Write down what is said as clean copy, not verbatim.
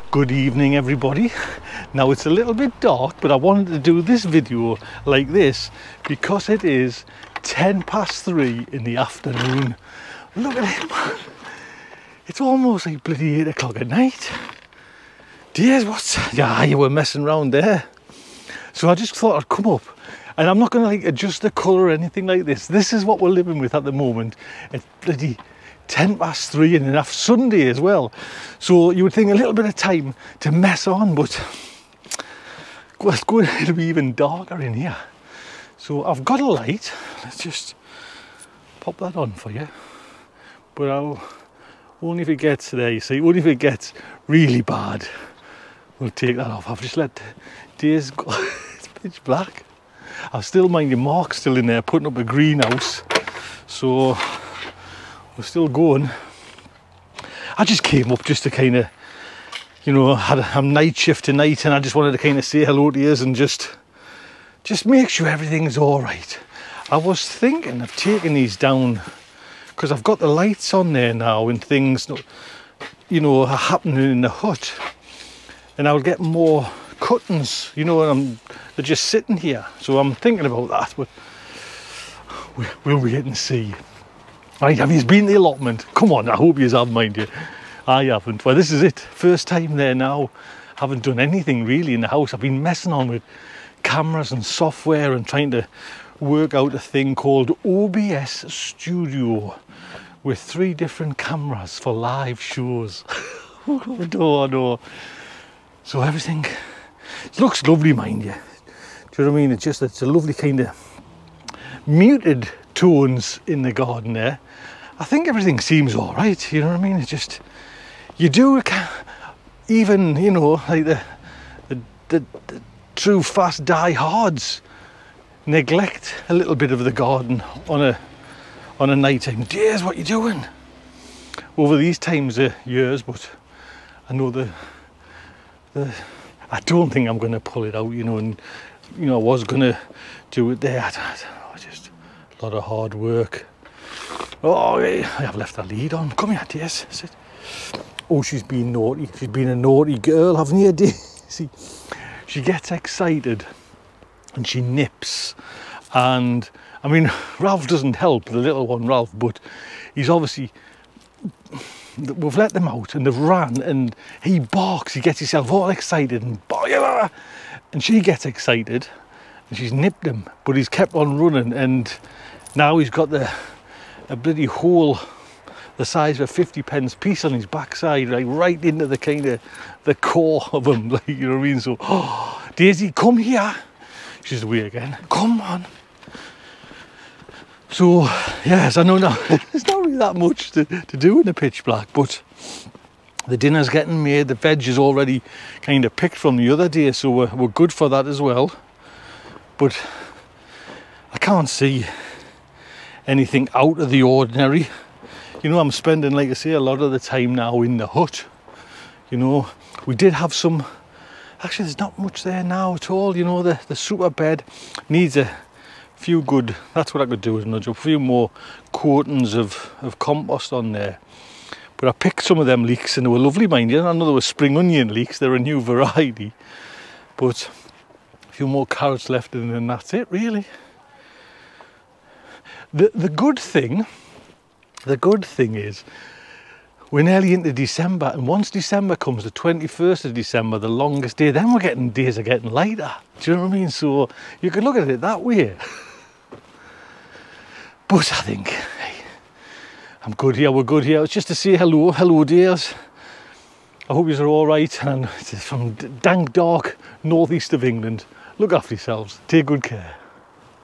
Good evening everybody. Now it's a little bit dark, but I wanted to do this video like this because it is 3:10 in the afternoon. Look at it, man. It's almost like bloody 8 o'clock at night. Dears, what's... Yeah, you were messing around there. So I just thought I'd come up, and I'm not going to like adjust the colour or anything like this. This is what we're living with at the moment. It's bloody 3:10 and enough Sunday as well. So you would think a little bit of time to mess on, but it's going to be even darker in here. So I've got a light. Let's just pop that on for you. But I'll only if it gets there, you see, only if it gets really bad, we'll take that off. I've just let days go. It's pitch black. I've still, mind you, Mark's still in there putting up a greenhouse. So we're still going. I just came up just to kind of, you know, had a night shift tonight, and I just wanted to kind of say hello to you and just make sure everything's all right. I was thinking of taking these down because I've got the lights on there now and things, you know, are happening in the hut, and I'll get more curtains, you know, and they're just sitting here. So I'm thinking about that, but we'll wait and see. Right, have you been to the allotment? Come on, I hope you have, mind you. I haven't. Well, this is it. First time there now. Haven't done anything really in the house. I've been messing on with cameras and software and trying to work out a thing called OBS Studio with 3 different cameras for live shows. I know. So everything, it looks lovely, mind you. Do you know what I mean? It's a lovely kind of muted tones in the garden there. I think everything seems all right, you know what I mean? It's just, you do, even, you know, like the true fast diehards neglect a little bit of the garden on a night time. Dears, what you doing? Over these times of years, but I know I don't think I'm going to pull it out, you know, and, you know, I was going to do it there. I don't know, just a lot of hard work. Oh, I have left the lead on. Come here, dears. Sit. Oh, she's been naughty. She's been a naughty girl, haven't you, Daisy? She gets excited and she nips. And, I mean, Ralph doesn't help, the little one, Ralph, but he's obviously... We've let them out and they've ran, and he barks. He gets himself all excited and she gets excited and she's nipped him, but he's kept on running, and now he's got a bloody hole the size of a 50p piece on his backside, like right into the kind of the core of him, like, you know what I mean? So, oh, Daisy, come here. She's away again. Come on. So, yes, I know now there's not really that much to do in the pitch black, but the dinner's getting made. The veg is already kind of picked from the other day, so we're good for that as well. But I can't see anything out of the ordinary. You know, I'm spending, like I say, a lot of the time now in the hut. You know, we did have some, actually there's not much there now at all. You know, the super bed needs a few good, that's what I could do, is nudge a few more coatings of compost on there. But I picked some of them leeks and they were lovely, mind you. I know they were spring onion leeks, they're a new variety. But a few more carrots left and then that's it really. The good thing is we're nearly into December, and once December comes, the 21st of December, the longest day, then days are getting lighter. Do you know what I mean? So you could look at it that way. But I think, hey, I'm good here, we're good here. It's just to say hello dears. I hope you're all right, and it's from dank dark northeast of England. Look after yourselves, take good care.